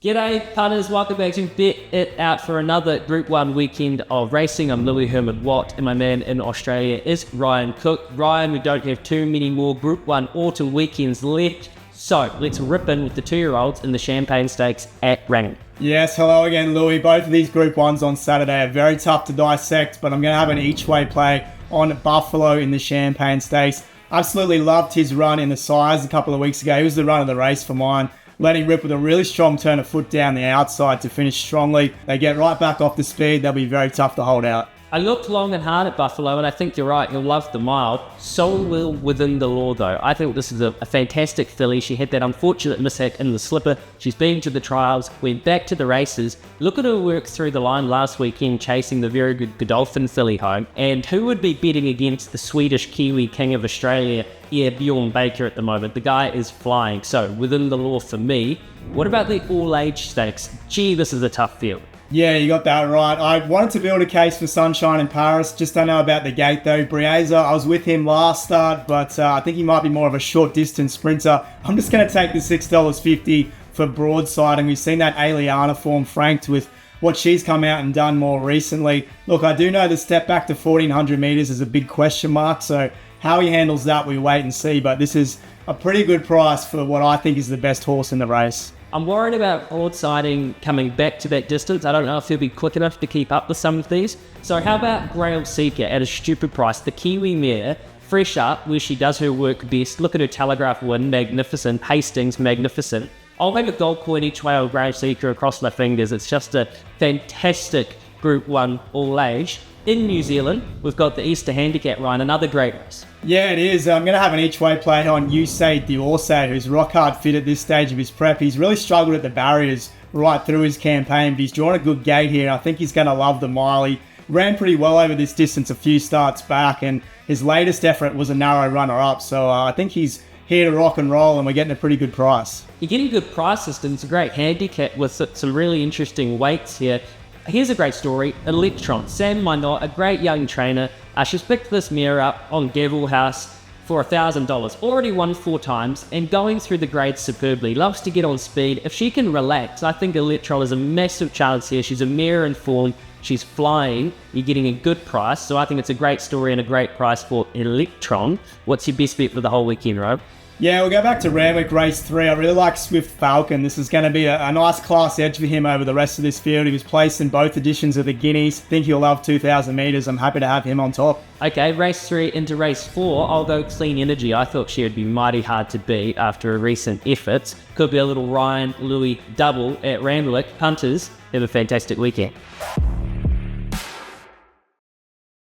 G'day punters, welcome back to Bet It Out for another Group 1 weekend of racing. I'm Louis Herman Watt and my man in Australia is Ryan Cook. Ryan, we don't have too many more Group 1 autumn weekends left, so let's rip in with the 2-year-olds in the Champagne Stakes at Randwick. Yes, hello again, Louis. Both of these Group 1s on Saturday are very tough to dissect, but I'm going to have an each-way play on Buffalo in the Champagne Stakes. Absolutely loved his run in the Sires a couple of weeks ago. He was the run of the race for mine. Letting rip with a really strong turn of foot down the outside to finish strongly. They get right back off the speed. They'll be very tough to hold out. I looked long and hard at Buffalo, and I think you're right, he'll love the mild. So will Within the Law, though. I think this is a fantastic filly. She had that unfortunate mishap in the slipper. She's been to the trials, went back to the races. Look at her work through the line last weekend, chasing the very good Godolphin filly home. And who would be betting against the Swedish Kiwi King of Australia, Bjorn Baker, at the moment? The guy is flying. So, Within the Law for me. What about the all-age stakes? Gee, this is a tough field. Yeah, you got that right. I wanted to build a case for Sunshine in Paris. Just don't know about the gate though. Brieza, I was with him last start, but I think he might be more of a short distance sprinter. I'm just going to take the $6.50 for Broadside, and we've seen that Aliana form franked with what she's come out and done more recently. Look, I do know the step back to 1400 meters is a big question mark, so how he handles that we wait and see, but this is a pretty good price for what I think is the best horse in the race. I'm worried about Broadsiding coming back to that distance. I don't know if he'll be quick enough to keep up with some of these. So how about Grail Seeker at a stupid price? The Kiwi mare, fresh up, where she does her work best. Look at her Telegraph win, magnificent. Hastings, magnificent. I'll make a gold coin each way on Grail Seeker across my fingers. It's just a fantastic Group 1 all age. In New Zealand, we've got the Easter Handicap, Ryan, another great race. Yeah, it is. I'm going to have an each-way play on Usaid Diorse, who's rock hard fit at this stage of his prep. He's really struggled at the barriers right through his campaign, but he's drawn a good gate here. I think he's going to love the mile. He ran pretty well over this distance a few starts back, and his latest effort was a narrow runner-up. So I think he's here to rock and roll, and we're getting a pretty good price. You're getting good prices, and it's a great handicap with some really interesting weights here. Here's a great story. Electron, Sam Minot, a great young trainer. She's picked this mare up on Gavel House for $1,000. Already won 4 times and going through the grades superbly. Loves to get on speed. If she can relax, I think Electron is a massive chance here. She's a mare in form. She's flying. You're getting a good price. So I think it's a great story and a great price for Electron. What's your best bet for the whole weekend, Rob? Yeah, we'll go back to Randwick Race 3. I really like Swift Falcon. This is going to be a nice class edge for him over the rest of this field. He was placed in both editions of the Guineas. Think he'll love 2,000 metres. I'm happy to have him on top. Okay, race 3 into race 4. I'll go Clean Energy. I thought she would be mighty hard to beat after a recent effort. Could be a little Ryan Louis double at Randwick. Punters, have a fantastic weekend.